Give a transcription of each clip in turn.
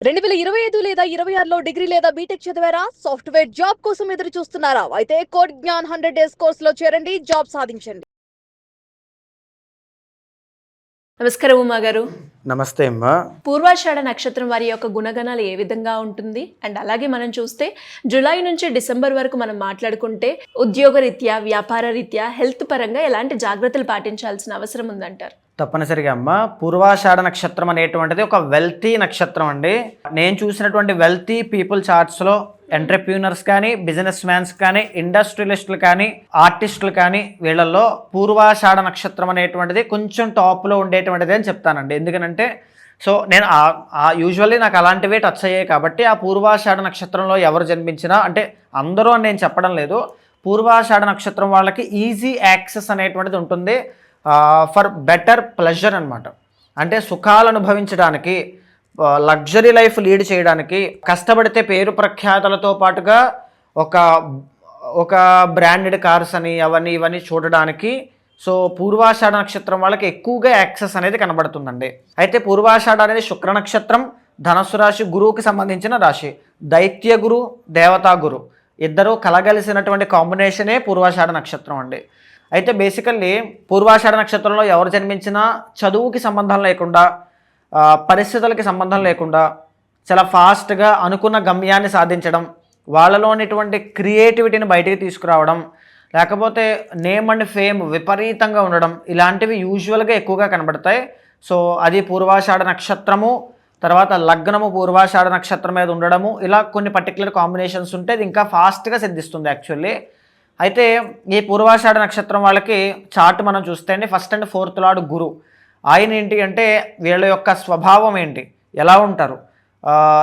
2025 లేదా 26లో డిగ్రీ లేదా బీటెక్ చదివారా? సాఫ్ట్‌వేర్ జాబ్ కోసం ఎదురు చూస్తున్నారా? అయితే కోడ్ జ్ఞాన్ 100 డేస్ కోర్సులో చేరండి, జాబ్ సాధించండి. నమస్కారం ఉమా గారు. నమస్తే అమ్మా. పూర్వాషాఢ నక్షత్రం వారి యొక్క గుణగణాలు ఏ విధంగా ఉంటుంది అండ్ అలాగే మనం చూస్తే జూలై నుంచి డిసెంబర్ వరకు మనం మాట్లాడుకుంటే ఉద్యోగరీత్యా, వ్యాపార రీత్యా, హెల్త్ పరంగా ఎలాంటి జాగ్రత్తలు పాటించాల్సిన అవసరం ఉందంటారు? తప్పనిసరిగా అమ్మ, పూర్వాషాఢ నక్షత్రం అనేటువంటిది ఒక వెల్తీ నక్షత్రం అండి. నేను చూసినటువంటి వెల్తీ పీపుల్ చార్ట్స్లో ఎంటర్ప్రీనర్స్ కానీ, బిజినెస్ మ్యాన్స్ కానీ, ఇండస్ట్రియలిస్టులు కానీ, ఆర్టిస్టులు కానీ, వీళ్ళల్లో పూర్వాషాఢ నక్షత్రం అనేటువంటిది కొంచెం టాప్లో ఉండేటువంటిది అని చెప్తానండి. ఎందుకనంటే నేను యూజువల్లీ నాకు అలాంటివే టచ్ అయ్యాయి కాబట్టి ఆ పూర్వాషాఢ నక్షత్రంలో ఎవరు జన్మించినా, అంటే అందరూ అని నేను చెప్పడం లేదు, పూర్వాషాఢ నక్షత్రం వాళ్ళకి ఈజీ యాక్సెస్ అనేటువంటిది ఉంటుంది ఫర్ బెటర్ ప్లెజర్ అనమాట. అంటే సుఖాలు అనుభవించడానికి, లగ్జరీ లైఫ్ లీడ్ చేయడానికి, కష్టపడితే పేరు ప్రఖ్యాతలతో పాటుగా ఒక బ్రాండెడ్ కార్స్ అని అవన్నీ ఇవన్నీ చూడడానికి పూర్వాషాఢ నక్షత్రం వాళ్ళకి ఎక్కువగా యాక్సెస్ అనేది కనబడుతుందండి. అయితే పూర్వాషాఢ అనేది శుక్ర నక్షత్రం, ధనస్సు రాశి, గురువుకి సంబంధించిన రాశి. దైత్య గురు, దేవతా గురు ఇద్దరు కలగలిసినటువంటి కాంబినేషనే పూర్వాషాఢ నక్షత్రం అండి. అయితే బేసికల్లీ పూర్వాషాఢ నక్షత్రంలో ఎవరు జన్మించినా చదువుకి సంబంధం లేకుండా, పరిస్థితులకి సంబంధం లేకుండా చాలా ఫాస్ట్గా అనుకున్న గమ్యాన్ని సాధించడం, వాళ్ళలోనిటువంటి క్రియేటివిటీని బయటికి తీసుకురావడం, లేకపోతే నేమ్ అండ్ ఫేమ్ విపరీతంగా ఉండడం, ఇలాంటివి యూజువల్గా ఎక్కువగా కనబడతాయి. అది పూర్వాషాఢ నక్షత్రము, తర్వాత లగ్నము పూర్వాషాఢ నక్షత్రం మీద ఉండడము, ఇలా కొన్ని పర్టికులర్ కాంబినేషన్స్ ఉంటే ఇది ఇంకా ఫాస్ట్గా సిద్ధిస్తుంది యాక్చువల్లీ. అయితే ఈ పూర్వాషాఢ నక్షత్రం వాళ్ళకి చార్ట్ మనం చూస్తే అండి, ఫస్ట్ అండ్ ఫోర్త్ లార్డ్ గురు. ఆయన ఏంటి అంటే వీళ్ళ యొక్క స్వభావం ఏంటి, ఎలా ఉంటారు,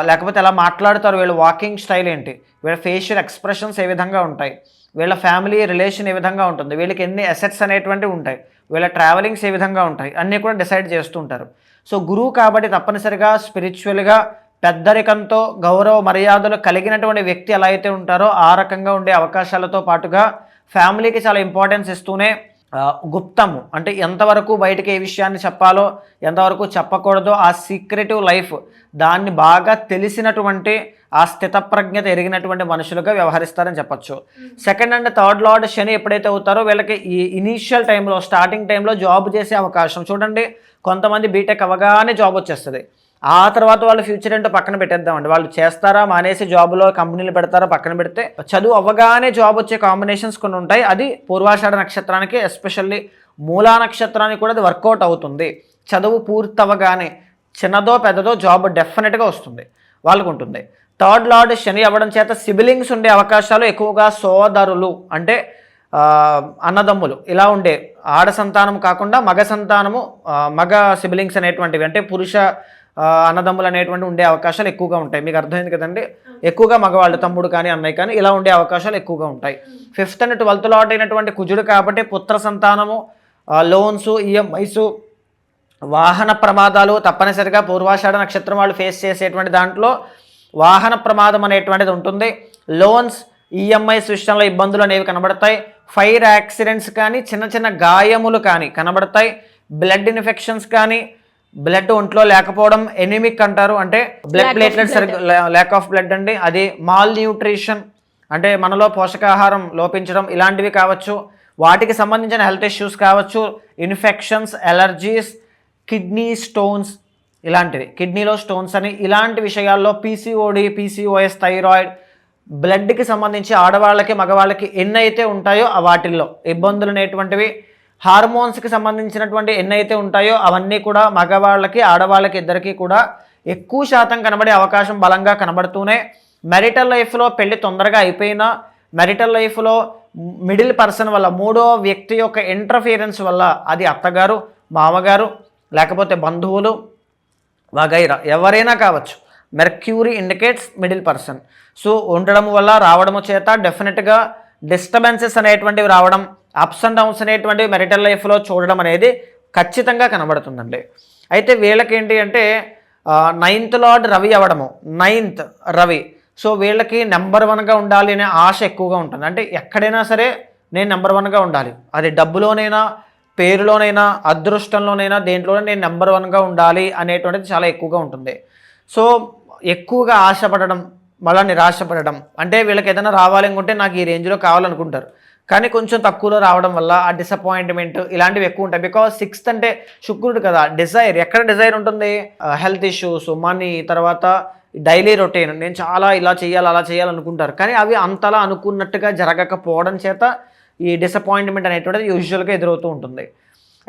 లేకపోతే ఎలా మాట్లాడతారు, వీళ్ళ వాకింగ్ స్టైల్ ఏంటి, వీళ్ళ ఫేషియల్ ఎక్స్ప్రెషన్స్ ఏ విధంగా ఉంటాయి, వీళ్ళ ఫ్యామిలీ రిలేషన్ ఏ విధంగా ఉంటుంది, వీళ్ళకి ఎన్ని అసెట్స్ అనేటువంటివి ఉంటాయి, వీళ్ళ ట్రావెలింగ్స్ ఏ విధంగా ఉంటాయి, అన్నీ కూడా డిసైడ్ చేస్తూ ఉంటారు. గురువు కాబట్టి తప్పనిసరిగా స్పిరిచువల్గా పెద్దరికంతో గౌరవ మర్యాదలు కలిగినటువంటి వ్యక్తి ఎలా అయితే ఉంటారో ఆ రకంగా ఉండే అవకాశాలతో పాటుగా ఫ్యామిలీకి చాలా ఇంపార్టెన్స్ ఇస్తూనే గుప్తము అంటే ఎంతవరకు బయటకి ఏ విషయాన్ని చెప్పాలో, ఎంతవరకు చెప్పకూడదో ఆ సీక్రెటివ్ లైఫ్ దాన్ని బాగా తెలిసినటువంటి, ఆ స్థితప్రజ్ఞత ఎరిగినటువంటి మనుషులుగా వ్యవహరిస్తారని చెప్పచ్చు. సెకండ్ అండ్ థర్డ్ లార్డ్ శని ఎప్పుడైతే అవుతారో వీళ్ళకి ఈ ఇనీషియల్ టైంలో, స్టార్టింగ్ టైంలో జాబ్ చేసే అవకాశం. చూడండి, కొంతమంది బీటెక్ అవ్వగానే జాబ్ వచ్చేస్తుంది, ఆ తర్వాత వాళ్ళు ఫ్యూచర్ ఏంటో పక్కన పెట్టేద్దామండి. వాళ్ళు చేస్తారా, మానేసి జాబులో కంపెనీలు పెడతారా పక్కన పెడితే, చదువు అవ్వగానే జాబ్ వచ్చే కాంబినేషన్స్ కొన్ని ఉంటాయి. అది పూర్వాషాఢ నక్షత్రానికి, ఎస్పెషల్లీ మూలా నక్షత్రానికి కూడా అది వర్కౌట్ అవుతుంది. చదువు పూర్తవగానే చిన్నదో పెద్దదో జాబ్ డెఫినెట్గా వస్తుంది, వాళ్ళకు ఉంటుంది. థర్డ్ లార్డ్ శని అవ్వడం చేత సిబిలింగ్స్ ఉండే అవకాశాలు ఎక్కువగా. సోదరులు అంటే అన్నదమ్ములు ఇలా ఉండే, ఆడ సంతానం కాకుండా మగ సంతానము, మగ సిబిలింగ్స్ అనేటువంటివి, అంటే పురుష అన్నదమ్ములు అనేటువంటి ఉండే అవకాశాలు ఎక్కువగా ఉంటాయి. మీకు అర్థమైంది కదండి. ఎక్కువగా మగవాళ్ళు, తమ్ముడు కానీ అన్నయ్య కానీ ఇలా ఉండే అవకాశాలు ఎక్కువగా ఉంటాయి. ఫిఫ్త్ అండ్ 12th లార్డ్ అయినటువంటి కుజుడు కాబట్టి పుత్ర సంతానము, లోన్స్, ఈఎంఐస్, వాహన ప్రమాదాలు తప్పనిసరిగా పూర్వాషాఢ నక్షత్రం వాళ్ళు ఫేస్ చేసేటువంటి దాంట్లో వాహన ప్రమాదం అనేటువంటిది ఉంటుంది. లోన్స్, ఈఎంఐస్ విషయంలో ఇబ్బందులు అనేవి కనబడతాయి. ఫైర్ యాక్సిడెంట్స్ కానీ, చిన్న చిన్న గాయములు కానీ కనబడతాయి. బ్లడ్ ఇన్ఫెక్షన్స్ కానీ, బ్లడ్ ఒంట్లో లేకపోవడం, ఎనిమిక్ అంటారు, అంటే blood platelets lack of blood అండి. అది మాల్ న్యూట్రిషన్ అంటే మనలో పోషకాహారం లోపించడం, ఇలాంటివి కావచ్చు. వాటికి సంబంధించిన హెల్త్ ఇష్యూస్ కావచ్చు. ఇన్ఫెక్షన్స్, ఎలర్జీస్, కిడ్నీ స్టోన్స్, ఇలాంటివి, కిడ్నీలో స్టోన్స్ అని ఇలాంటి విషయాల్లో, పీసీఓడి, పీసీఓఎస్, థైరాయిడ్, బ్లడ్కి సంబంధించి ఆడవాళ్ళకి మగవాళ్ళకి ఎన్నైతే ఉంటాయో వాటిల్లో ఇబ్బందులు అనేటువంటివి, హార్మోన్స్కి సంబంధించినటువంటి ఎన్నైతే ఉంటాయో అవన్నీ కూడా మగవాళ్ళకి ఆడవాళ్ళకి ఇద్దరికీ కూడా ఎక్కువ శాతం కనబడే అవకాశం బలంగా కనబడుతూనే, మెరిటల్ లైఫ్లో పెళ్లి తొందరగా అయిపోయినా, మెరిటల్ లైఫ్లో మిడిల్ పర్సన్ వల్ల, మూడో వ్యక్తి యొక్క ఇంటర్ఫియరెన్స్ వల్ల, అది అత్తగారు, మామగారు, లేకపోతే బంధువులు వగైరా ఎవరైనా కావచ్చు, మెర్క్యూరీ ఇండికేట్స్ మిడిల్ పర్సన్. ఉండడం వల్ల, రావడము చేత డెఫినెట్గా డిస్టర్బెన్సెస్ అనేటువంటివి రావడం, అప్స్ అండ్ డౌన్స్ అనేటువంటివి మెరిటల్ లైఫ్లో చూడడం అనేది ఖచ్చితంగా కనబడుతుందండి. అయితే వీళ్ళకేంటి అంటే 9th లార్డ్ రవి అవ్వడము, 9th రవి. వీళ్ళకి నెంబర్ 1గా ఉండాలి అనే ఆశ ఎక్కువగా ఉంటుంది. అంటే ఎక్కడైనా సరే నేను నెంబర్ 1గా ఉండాలి, అది డబ్బులోనైనా, పేరులోనైనా, అదృష్టంలోనైనా, దేంట్లోనే నేను నెంబర్ 1గా ఉండాలి అనేటువంటిది చాలా ఎక్కువగా ఉంటుంది. ఎక్కువగా ఆశపడడం, మళ్ళీ నిరాశపడడం. అంటే వీళ్ళకి ఏదైనా రావాలి అనుకుంటే నాకు ఈ రేంజ్లో కావాలనుకుంటారు, కానీ కొంచెం తక్కువలో రావడం వల్ల ఆ డిసప్పాయింట్మెంట్ ఇలాంటివి ఎక్కువ ఉంటాయి. బికాజ్ 6th అంటే శుక్రుడు కదా, డిజైర్. ఎక్కడ డిజైర్ ఉంటుంది? హెల్త్ ఇష్యూస్, మనీ, తర్వాత డైలీ రొటీన్. నేను చాలా ఇలా చేయాలి అలా చేయాలనుకుంటారు, కానీ అవి అంతలా అనుకున్నట్టుగా జరగకపోవడం చేత ఈ డిసప్పాయింట్మెంట్ అనేటువంటిది యూజువల్గా ఎదురవుతూ ఉంటుంది.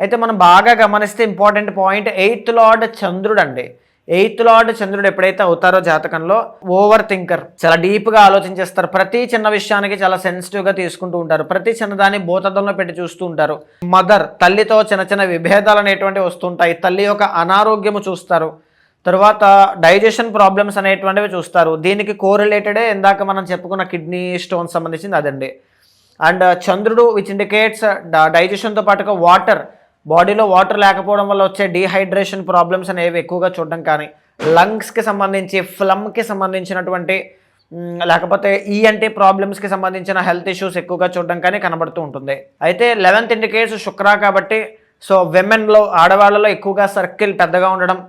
అయితే మనం బాగా గమనిస్తే ఇంపార్టెంట్ పాయింట్ 8th లార్డ్ చంద్రుడు అండి. 8th లార్డ్ చంద్రుడు ఎప్పుడైతే అవుతారో జాతకంలో ఓవర్ థింకర్, చాలా డీప్గా ఆలోచించేస్తారు. ప్రతి చిన్న విషయానికి చాలా సెన్సిటివ్గా తీసుకుంటూ ఉంటారు. ప్రతి చిన్నదాన్ని భూతద్దంలో పెట్టి చూస్తూ ఉంటారు. మదర్, తల్లితో చిన్న చిన్న విభేదాలు అనేటువంటివి వస్తుంటాయి. తల్లి యొక్క అనారోగ్యము చూస్తారు. తర్వాత డైజెషన్ ప్రాబ్లమ్స్ అనేటువంటివి చూస్తారు. దీనికి కోరిలేటెడే ఇందాక మనం చెప్పుకున్న కిడ్నీ స్టోన్స్ సంబంధించింది అదండి. అండ్ చంద్రుడు విచ్ ఇండికేట్స్ డైజెషన్తో పాటుగా వాటర్, బాడీలో వాటర్ లేకపోవడం వల్ల వచ్చే డీహైడ్రేషన్ ప్రాబ్లమ్స్ అనేవి ఎక్కువగా చూడడం కానీ, లంగ్స్కి సంబంధించి ఫ్లమ్కి సంబంధించినటువంటి లేకపోతే ఈఎన్టీ ప్రాబ్లమ్స్కి సంబంధించిన హెల్త్ ఇష్యూస్ ఎక్కువగా చూడడం కానీ కనబడుతూ ఉంటుంది. అయితే 11th ఇండికేట్స్ శుక్ర కాబట్టి సో విమెన్లో, ఆడవాళ్ళలో ఎక్కువగా సర్కిల్ పెద్దగా ఉండడం,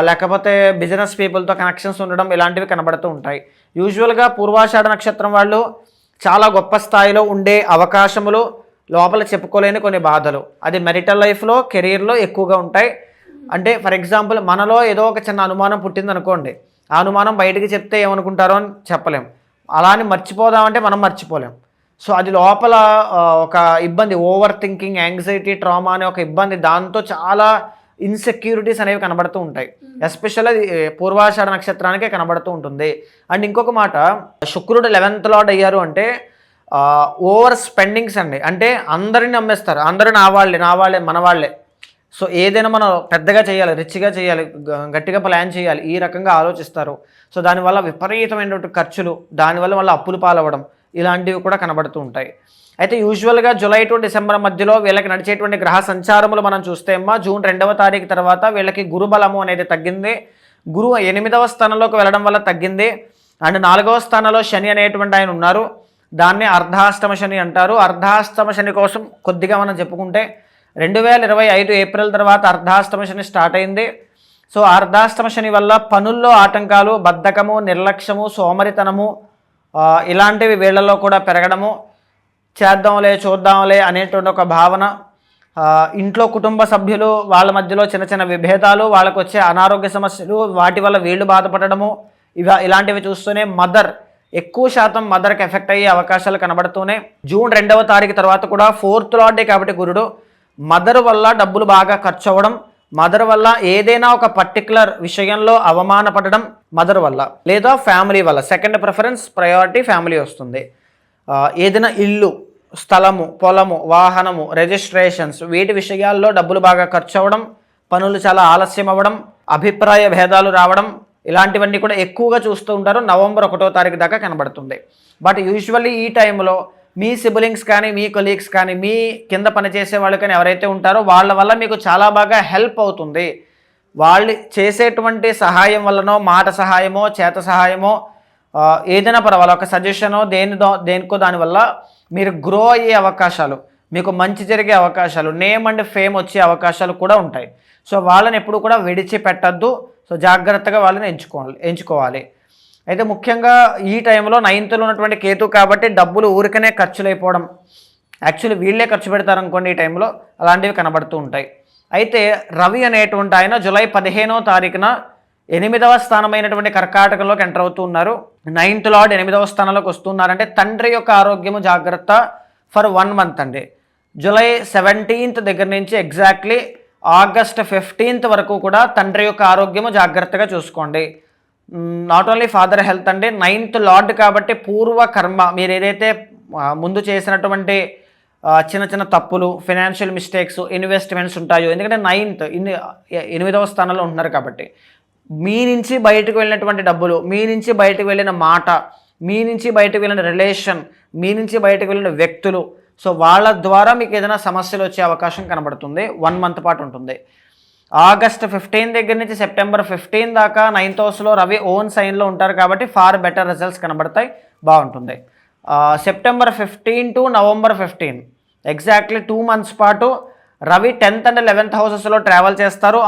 లేకపోతే బిజినెస్ పీపుల్తో కనెక్షన్స్ ఉండడం ఇలాంటివి కనబడుతూ ఉంటాయి. యూజువల్గా పూర్వాషాఢ నక్షత్రం వాళ్ళు చాలా గొప్ప స్థాయిలో ఉండే అవకాశములు, లోపల చెప్పుకోలేని కొన్ని బాధలు, అది మెరిటల్ లైఫ్లో, కెరీర్లో ఎక్కువగా ఉంటాయి. అంటే ఫర్ ఎగ్జాంపుల్ మనలో ఏదో ఒక చిన్న అనుమానం పుట్టింది అనుకోండి, ఆ అనుమానం బయటికి చెప్తే ఏమనుకుంటారో అని చెప్పలేం. అలా అని మర్చిపోదామంటే మనం మర్చిపోలేం. సో అది లోపల ఒక ఇబ్బంది, ఓవర్ థింకింగ్, యాంగ్జైటీ, ట్రామా అనే ఒక ఇబ్బంది, దాంతో చాలా ఇన్సెక్యూరిటీస్ అనేవి కనబడుతూ ఉంటాయి. ఎస్పెషల్ అది పూర్వాషాఢ నక్షత్రానికే కనబడుతూ ఉంటుంది. అండ్ ఇంకొక మాట, శుక్రుడు 11th లార్డ్ అయ్యారు అంటే ఓవర్ స్పెండింగ్స్ అండి. అంటే అందరిని నమ్మేస్తారు, అందరూ నా వాళ్ళే మన వాళ్ళే. సో ఏదైనా మనం పెద్దగా చేయాలి, రిచ్గా చేయాలి, గట్టిగా ప్లాన్ చేయాలి, ఈ రకంగా ఆలోచిస్తారు. సో దానివల్ల విపరీతమైనటువంటి ఖర్చులు, దానివల్ల వాళ్ళ అప్పులు పాలవ్వడం ఇలాంటివి కూడా కనబడుతూ ఉంటాయి. అయితే యూజువల్గా జూలై టు డిసెంబర్ మధ్యలో వీళ్ళకి నడిచేటువంటి గ్రహ సంచారములు మనం చూస్తే జూన్ 2వ తారీఖు తర్వాత వీళ్ళకి గురు బలము అనేది తగ్గింది. గురువు 8వ స్థానంలోకి వెళ్ళడం వల్ల తగ్గింది. అండ్ 4వ స్థానంలో శని అనేటువంటి ఆయన ఉన్నారు, దాన్ని అర్ధాష్టమ శని అంటారు. అర్ధాష్టమ శని కోసం కొద్దిగా మనం చెప్పుకుంటే 2025 ఏప్రిల్ తర్వాత అర్ధాష్టమ శని స్టార్ట్ అయింది. సో అర్ధాష్టమ శని వల్ల పనుల్లో ఆటంకాలు, బద్ధకము, నిర్లక్ష్యము, సోమరితనము ఇలాంటివి వీళ్ళల్లో కూడా పెరగడము, చేద్దాంలే చూద్దాంలే అనేటువంటి ఒక భావన, ఇంట్లో కుటుంబ సభ్యులు వాళ్ళ మధ్యలో చిన్న చిన్న విభేదాలు, వాళ్ళకు వచ్చే అనారోగ్య సమస్యలు, వాటి వల్ల వీళ్ళు బాధపడడము, ఇలాంటివి చూస్తూనే ఎక్కువ శాతం మదర్కి ఎఫెక్ట్ అయ్యే అవకాశాలు కనబడుతూనే జూన్ 2వ తారీఖు తర్వాత కూడా 4th లార్డే కాబట్టి గురుడు, మదర్ వల్ల డబ్బులు బాగా ఖర్చు అవ్వడం, మదర్ వల్ల ఏదైనా ఒక పర్టికులర్ విషయంలో అవమానపడడం మదర్ వల్ల, లేదా ఫ్యామిలీ వల్ల. సెకండ్ ప్రిఫరెన్స్, ప్రయారిటీ ఫ్యామిలీ వస్తుంది. ఏదైనా ఇల్లు, స్థలము, పొలము, వాహనము, రిజిస్ట్రేషన్స్ వీటి విషయాల్లో డబ్బులు బాగా ఖర్చు అవ్వడం, పనులు చాలా ఆలస్యం అవ్వడం, అభిప్రాయ భేదాలు రావడం ఇలాంటివన్నీ కూడా ఎక్కువగా చూస్తూ ఉంటారు. నవంబర్ 1వ తారీఖు దాకా కనబడుతుంది. బట్ యూజువల్లీ ఈ టైంలో మీ సిబ్లింగ్స్ కానీ, మీ కొలీగ్స్ కానీ, మీ కింద పనిచేసే వాళ్ళు కానీ ఎవరైతే ఉంటారో వాళ్ళ వల్ల మీకు చాలా బాగా హెల్ప్ అవుతుంది. వాళ్ళు చేసేటువంటి సహాయం వల్లనో, మాట సహాయమో, చేత సహాయమో, ఏదైనా పర్వాలేదు, ఒక సజెషనో దేనికో దానివల్ల మీరు గ్రో అయ్యే అవకాశాలు, మీకు మంచి జరిగే అవకాశాలు, నేమ్ అండ్ ఫేమ్ వచ్చే అవకాశాలు కూడా ఉంటాయి. సో వాళ్ళని ఎప్పుడు కూడా విడిచిపెట్టద్దు. సో జాగ్రత్తగా వాళ్ళని ఎంచుకోవాలి. అయితే ముఖ్యంగా ఈ టైంలో 9th ఉన్నటువంటి కేతు కాబట్టి డబ్బులు ఊరికనే ఖర్చులైపోవడం, యాక్చువల్లీ వీళ్ళే ఖర్చు పెడతారనుకోండి ఈ టైంలో, అలాంటివి కనబడుతూ ఉంటాయి. అయితే రవి అనేటువంటి ఆయన జూలై 15వ తారీఖున 8వ స్థానమైనటువంటి కర్కాటకంలోకి ఎంటర్ అవుతూ ఉన్నారు. 9th లార్డ్ 8వ స్థానంలోకి వస్తున్నారంటే తండ్రి యొక్క ఆరోగ్యము జాగ్రత్త ఫర్ 1 మంత్ అండి. జూలై 17th దగ్గర నుంచి ఎగ్జాక్ట్లీ ఆగస్ట్ 15th వరకు కూడా తండ్రి యొక్క ఆరోగ్యము జాగ్రత్తగా చూసుకోండి. నాట్ ఓన్లీ ఫాదర్ హెల్త్ అండి, 9th లార్డ్ కాబట్టి పూర్వ కర్మ, మీరు ఏదైతే ముందు చేసినటువంటి చిన్న చిన్న తప్పులు, ఫినాన్షియల్ మిస్టేక్స్, ఇన్వెస్ట్మెంట్స్ ఉంటాయో, ఎందుకంటే 9th 8వ స్థానంలో ఉంటున్నారు కాబట్టి మీ నుంచి బయటకు వెళ్ళినటువంటి డబ్బులు, మీ నుంచి బయటకు వెళ్ళిన మాట, మీ నుంచి బయటకు వెళ్ళిన రిలేషన్, మీ నుంచి బయటకు వెళ్ళిన వ్యక్తులు, సో వాళ్ళ ద్వారా మీకు ఏదైనా సమస్యలు వచ్చే అవకాశం కనబడుతుంది. 1 మంత్ పాటు ఉంటుంది. ఆగస్ట్ 15 దగ్గర నుంచి సెప్టెంబర్ 15 దాకా 9th హౌస్లో రవి ఓన్ సైన్లో ఉంటారు కాబట్టి ఫార్ బెటర్ రిజల్ట్స్ కనబడతాయి, బాగుంటుంది. September 15 to November 15 exactly 2 months పాటు Ravi 10th and 11th హౌసెస్లో travel చేస్తారు.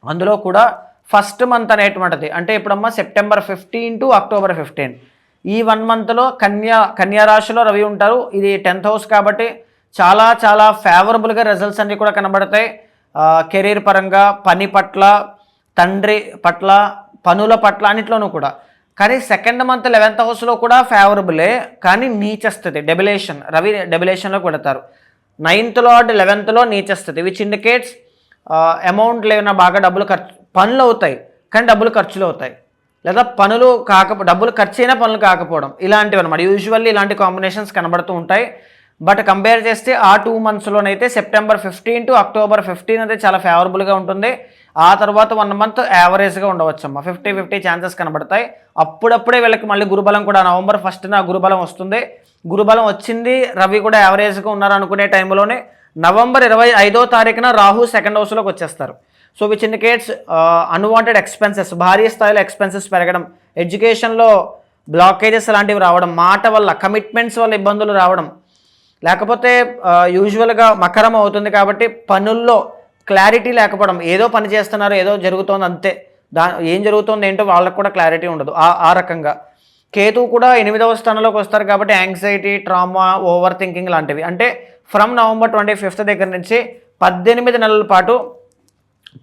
అందులో కూడా ఫస్ట్ మంత్ అనేటువంటిది అంటే ఇప్పుడమ్మా సెప్టెంబర్ 15 టు అక్టోబర్ 15 ఈ 1 మంత్లో కన్యా రాశిలో రవి ఉంటారు. ఇది 10th హౌస్ కాబట్టి చాలా చాలా ఫేవరబుల్గా రిజల్ట్స్ అన్నీ కూడా కనబడతాయి. కెరీర్ పరంగా, పని పట్ల, తండ్రి పట్ల, పనుల పట్ల అన్నిట్లోనూ కూడా. కానీ సెకండ్ మంత్ 11th హౌస్లో కూడా ఫేవరబులే, కానీ నీచస్థితి డెబిలేషన్, రవి డెబిలేషన్లోకి పెడతారు. 9th లార్డ్ 11thలో నీచస్థితి, విచ్ ఇండికేట్స్ అమౌంట్ లేవన్నా బాగా డబ్బులు ఖర్చు, పనులు అవుతాయి కానీ డబ్బులు ఖర్చులు అవుతాయి, లేదా డబ్బులు ఖర్చు అయినా పనులు కాకపోవడం, ఇలాంటివి అనమాట. యూజువల్లీ ఇలాంటి కాంబినేషన్స్ కనబడుతూ ఉంటాయి. బట్ కంపేర్ చేస్తే ఆ 2 మంత్స్లోనైతే సెప్టెంబర్ 15 టు అక్టోబర్ 15 అయితే చాలా ఫేవరబుల్గా ఉంటుంది. ఆ తర్వాత 1 మంత్ యావరేజ్గా ఉండవచ్చమ్మా. 50-50 ఛాన్సెస్ కనబడతాయి. అప్పుడప్పుడే వీళ్ళకి మళ్ళీ గురుబలం కూడా నవంబర్ 1న గురుబలం వస్తుంది. గురుబలం వచ్చింది, రవి కూడా యావరేజ్గా ఉన్నారు అనుకునే టైంలోనే నవంబర్ 25వ తారీఖున రాహు సెకండ్ హౌస్లోకి వచ్చేస్తారు. So which indicates unwanted expenses, భారీ స్థాయిలో ఎక్స్పెన్సెస్ పెరగడం, ఎడ్యుకేషన్లో బ్లాకేజెస్ లాంటివి రావడం, మాట వల్ల, కమిట్మెంట్స్ వల్ల ఇబ్బందులు రావడం, లేకపోతే యూజువల్గా మకరం అవుతుంది కాబట్టి పనుల్లో క్లారిటీ లేకపోవడం, ఏదో పని చేస్తున్నారు, ఏదో జరుగుతోంది అంతే, ఏం జరుగుతుంది ఏంటో వాళ్ళకు కూడా క్లారిటీ ఉండదు. ఆ రకంగా కేతువు కూడా 8వ స్థానంలోకి వస్తారు కాబట్టి యాంగ్జైటీ, ట్రామా, ఓవర్ థింకింగ్ లాంటివి. అంటే ఫ్రమ్ నవంబర్ 25th దగ్గర నుంచి 18 నెలల పాటు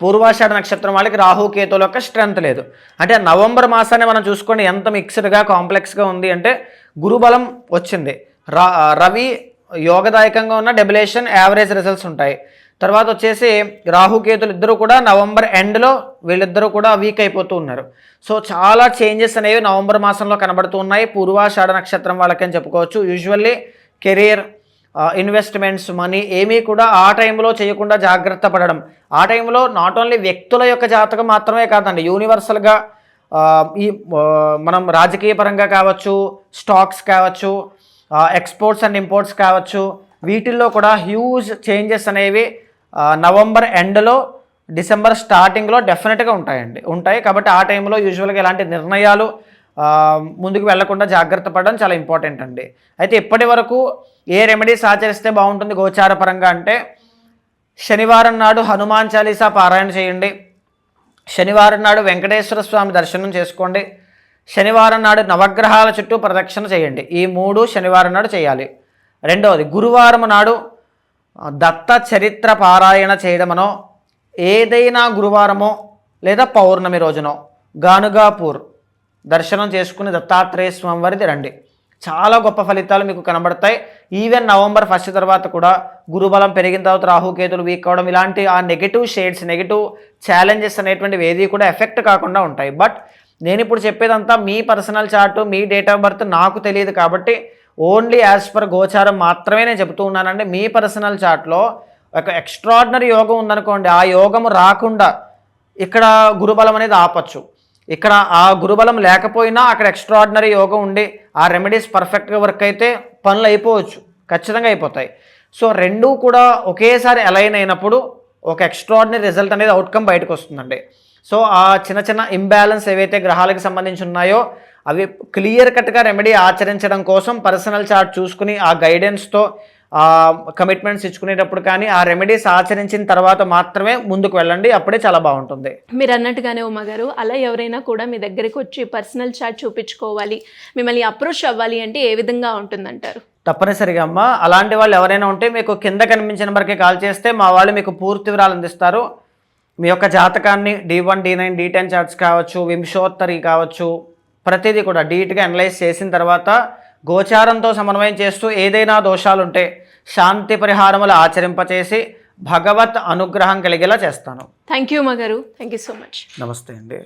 పూర్వాషాఢ నక్షత్రం వాళ్ళకి రాహు కేతువుల యొక్క స్ట్రెంత్ లేదు. అంటే నవంబర్ మాసాన్ని మనం చూసుకోండి ఎంత మిక్స్డ్గా, కాంప్లెక్స్గా ఉంది. అంటే గురుబలం వచ్చింది, రవి యోగదాయకంగా ఉన్న డెబిలేషన్, యావరేజ్ రిజల్ట్స్ ఉంటాయి. తర్వాత వచ్చేసి రాహుకేతులు ఇద్దరు కూడా నవంబర్ ఎండ్లో వీళ్ళిద్దరూ కూడా వీక్ అయిపోతూ ఉన్నారు. సో చాలా చేంజెస్ అనేవి నవంబర్ మాసంలో కనబడుతూ ఉన్నాయి పూర్వాషాఢ నక్షత్రం వాళ్ళకని చెప్పుకోవచ్చు. యూజువల్లీ కెరీర్, ఇన్వెస్ట్మెంట్స్, మనీ ఏమీ కూడా ఆ టైంలో చేయకుండా జాగ్రత్త పడడం. ఆ టైంలో నాట్ ఓన్లీ వ్యక్తుల యొక్క జాతకం మాత్రమే కాదండి, యూనివర్సల్గా మనం రాజకీయ పరంగా కావచ్చు, స్టాక్స్ కావచ్చు, ఎక్స్పోర్ట్స్ అండ్ ఇంపోర్ట్స్ కావచ్చు, వీటిల్లో కూడా హ్యూజ్ చేంజెస్ అనేవి నవంబర్ ఎండ్లో, డిసెంబర్ స్టార్టింగ్లో డెఫినెట్గా ఉంటాయి. కాబట్టి ఆ టైంలో యూజువల్గా ఇలాంటి నిర్ణయాలు ముందుకు వెళ్లకుండా జాగ్రత్త పడడం చాలా ఇంపార్టెంట్ అండి. అయితే ఇప్పటి వరకు ఏ రెమెడీస్ ఆచరిస్తే బాగుంటుంది గోచార పరంగా అంటే, శనివారం నాడు హనుమాన్ చాలీసా పారాయణ చేయండి, శనివారం నాడు వెంకటేశ్వర స్వామి దర్శనం చేసుకోండి, శనివారం నాడు నవగ్రహాల చుట్టూ ప్రదక్షిణ చేయండి. ఈ 3 శనివారం నాడు చేయాలి. రెండవది గురువారం నాడు దత్త చరిత్ర పారాయణ చేయడమనో, ఏదైనా గురువారమో లేదా పౌర్ణమి రోజునో గానుగాపూర్ దర్శనం చేసుకుని దత్తాత్రేయ స్వామి వారిది రండి. చాలా గొప్ప ఫలితాలు మీకు కనబడతాయి. ఈవెన్ నవంబర్ 1 తర్వాత కూడా గురుబలం పెరిగిన తర్వాత రాహుకేతులు వీక్ అవడం, ఇలాంటి ఆ నెగిటివ్ షేడ్స్, నెగిటివ్ ఛాలెంజెస్ అనేటువంటివి ఏది కూడా ఎఫెక్ట్ కాకుండా ఉంటాయి. బట్ నేను ఇప్పుడు చెప్పేదంతా మీ పర్సనల్ చార్టు, మీ డేట్ ఆఫ్ బర్త్ నాకు తెలియదు కాబట్టి ఓన్లీ యాజ్ పర్ గోచారం మాత్రమే నేను చెబుతూ ఉన్నానండి. మీ పర్సనల్ చార్ట్లో ఒక ఎక్స్ట్రాడినరీ యోగం ఉందనుకోండి, ఆ యోగం రాకుండా ఇక్కడ గురుబలం అనేది ఆపచ్చు. ఇక్కడ ఆ గురుబలం లేకపోయినా అక్కడ ఎక్స్ట్రాడినరీ యోగం ఉండి ఆ రెమెడీస్ పర్ఫెక్ట్గా వర్క్ అయితే పనులు అయిపోవచ్చు, ఖచ్చితంగా అయిపోతాయి. సో రెండూ కూడా ఒకేసారి అలైన్ అయినప్పుడు ఒక ఎక్స్ట్రాడినరీ రిజల్ట్ అనేది అవుట్కమ్ బయటకు వస్తుందండి. సో ఆ చిన్న చిన్న ఇంబ్యాలెన్స్ ఏవైతే గ్రహాలకు సంబంధించి ఉన్నాయో అవి క్లియర్ కట్గా రెమెడీ ఆచరించడం కోసం పర్సనల్ చార్ట్ చూసుకుని ఆ గైడెన్స్తో కమిట్మెంట్స్ ఇచ్చుకునేటప్పుడు కానీ ఆ రెమెడీస్ ఆచరించిన తర్వాత మాత్రమే ముందుకు వెళ్ళండి, అప్పుడే చాలా బాగుంటుంది. మీరు అన్నట్టుగానే ఉమా గారు, అలా ఎవరైనా కూడా మీ దగ్గరికి వచ్చి పర్సనల్ చార్ట్ చూపించుకోవాలి, మిమ్మల్ని అప్రోచ్ అవ్వాలి అంటే ఏ విధంగా ఉంటుందంటారు? తప్పనిసరిగా అమ్మ, అలాంటి వాళ్ళు ఎవరైనా ఉంటే మీకు కింద కనిపించిన నెంబర్కి కాల్ చేస్తే మా వాళ్ళు మీకు పూర్తి వివరాలు అందిస్తారు. మీ యొక్క జాతకాన్ని D1, D9, D10 చార్ట్స్ కావచ్చు, వింశోత్తరి కావచ్చు, ప్రతిదీ కూడా డీట్గా అనలైజ్ చేసిన తర్వాత గోచారంతో సమన్వయం చేస్తూ ఏదైనా దోషాలుంటే శాంతి పరిహారములు ఆచరింపచేసి భగవత్ అనుగ్రహం కలిగేలా చేస్తాను. థ్యాంక్ యూ ఉమా గారు, థ్యాంక్ యూ సో మచ్. నమస్తే అండి.